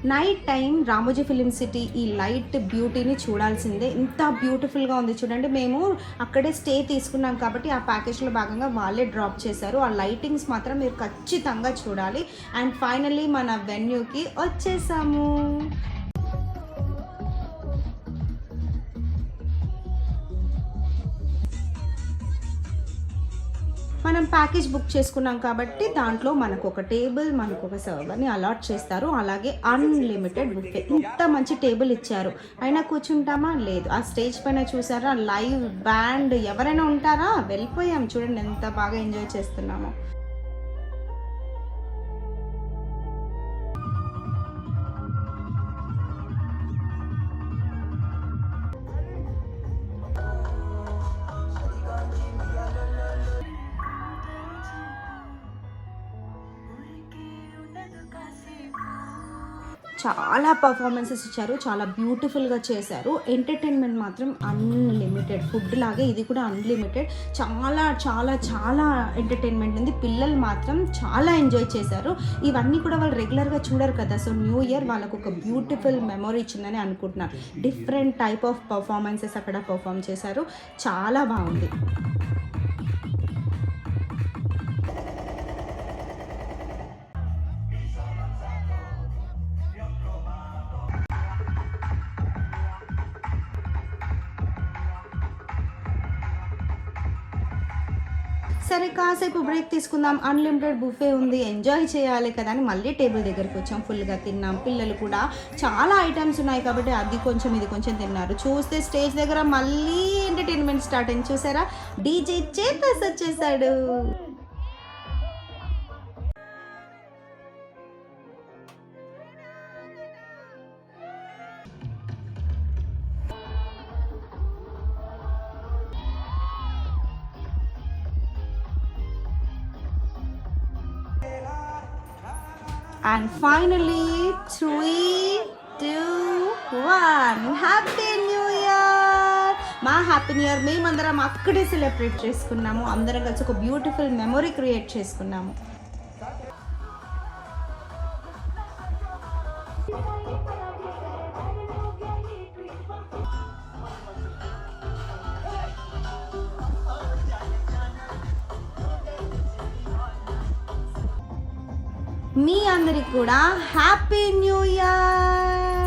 Night time Ramoji film city ఈ light బ్యూటీని చూడాల్సిందే. ఎంత బ్యూటిఫుల్గా ఉంది చూడండి. మేము అక్కడే స్టే తీసుకున్నాం కాబట్టి ఆ ప్యాకేజ్లో భాగంగా వాళ్ళే డ్రాప్ చేశారు. ఆ లైటింగ్స్ మాత్రం మీరు ఖచ్చితంగా చూడాలి. అండ్ ఫైనల్లీ మన వెన్యూకి వచ్చేసాము. మనం ప్యాకేజ్ బుక్ చేసుకున్నాం కాబట్టి దాంట్లో మనకు ఒక టేబుల్, మనకు ఒక సర్వర్ని అలాట్ చేస్తారు. అలాగే అన్లిమిటెడ్ బుఫే. ఇంత మంచి టేబుల్ ఇచ్చారు, అయినా కూర్చుంటామా? లేదు. ఆ స్టేజ్ పైన చూసారా లైవ్ బ్యాండ్, ఎవరైనా ఉంటారా? వెళ్ళిపోయాం. చూడండి ఎంత బాగా ఎంజాయ్ చేస్తున్నామో. చాలా పర్ఫార్మెన్సెస్ ఇచ్చారు, చాలా బ్యూటిఫుల్గా చేశారు. ఎంటర్టైన్మెంట్ మాత్రం అన్లిమిటెడ్. ఫుడ్ లాగే ఇది కూడా అన్లిమిటెడ్. చాలా చాలా చాలా ఎంటర్టైన్మెంట్ ఉంది. పిల్లలు మాత్రం చాలా ఎంజాయ్ చేశారు. ఇవన్నీ కూడా వాళ్ళు రెగ్యులర్గా చూడరు కదా, సో న్యూ ఇయర్ వాళ్ళకు ఒక బ్యూటిఫుల్ మెమొరీ ఇచ్చిందని అనుకుంటున్నాను. డిఫరెంట్ టైప్ ఆఫ్ పర్ఫార్మెన్సెస్ అక్కడ పర్ఫామ్ చేశారు. చాలా బాగుంది. సరే కాసేపు బ్రేక్ తీసుకుందాం, అన్లిమిటెడ్ బుఫే ఉంది, ఎంజాయ్ చేయాలి కదా అని మళ్ళీ టేబుల్ దగ్గరికి వచ్చాం. ఫుల్గా తిన్నాం. పిల్లలు కూడా చాలా ఐటమ్స్ ఉన్నాయి కాబట్టి అది కొంచెం ఇది కొంచెం తిన్నారు. చూస్తే స్టేజ్ దగ్గర మళ్ళీ ఎంటర్టైన్మెంట్ స్టార్ట్ అయింది. చూసారా, డీజే చేతస్ వచ్చేసాడు. And finally, 3, 2, 1. Happy new year. మా హ్యాపీ న్యూ ఇయర్ మేమందరం అక్కడే సెలబ్రేట్ చేసుకున్నాము. అందరం కలిసి ఒక బ్యూటిఫుల్ మెమొరీ క్రియేట్ చేసుకున్నాము. మీ అందరికి కూడా హ్యాపీ న్యూ ఇయర్.